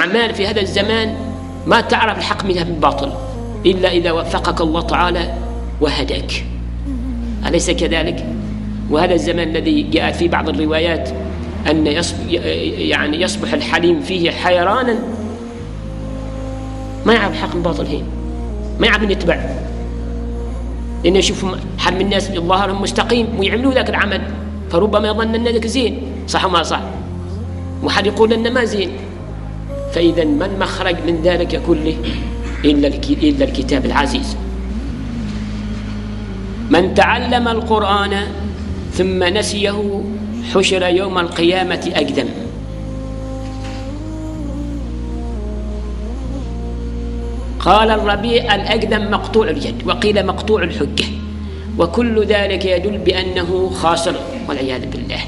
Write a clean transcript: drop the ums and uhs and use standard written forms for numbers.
الأعمال في هذا الزمان ما تعرف الحق منها بالباطل إلا إذا وفقك الله تعالى وهداك، أليس كذلك؟ وهذا الزمان الذي جاء في بعض الروايات أن يصبح الحليم فيه حيرانا، ما يعرف الحق من الباطل، هين ما يعرف يتبع، لأنه يشوف حال من الناس ظاهرهم مستقيم ويعملوا ذاك العمل، فربما يظن أن ذاك زين، صح وما صح، وحد يقول أنه ما زين. فإذا ما المخرج من ذلك كله إلا الكتاب العزيز. من تعلم القرآن ثم نسيه حشر يوم القيامة أقدم. قال الربيع: الأقدم مقطوع اليد، وقيل مقطوع الحجة، وكل ذلك يدل بأنه خاسر والعياذ بالله.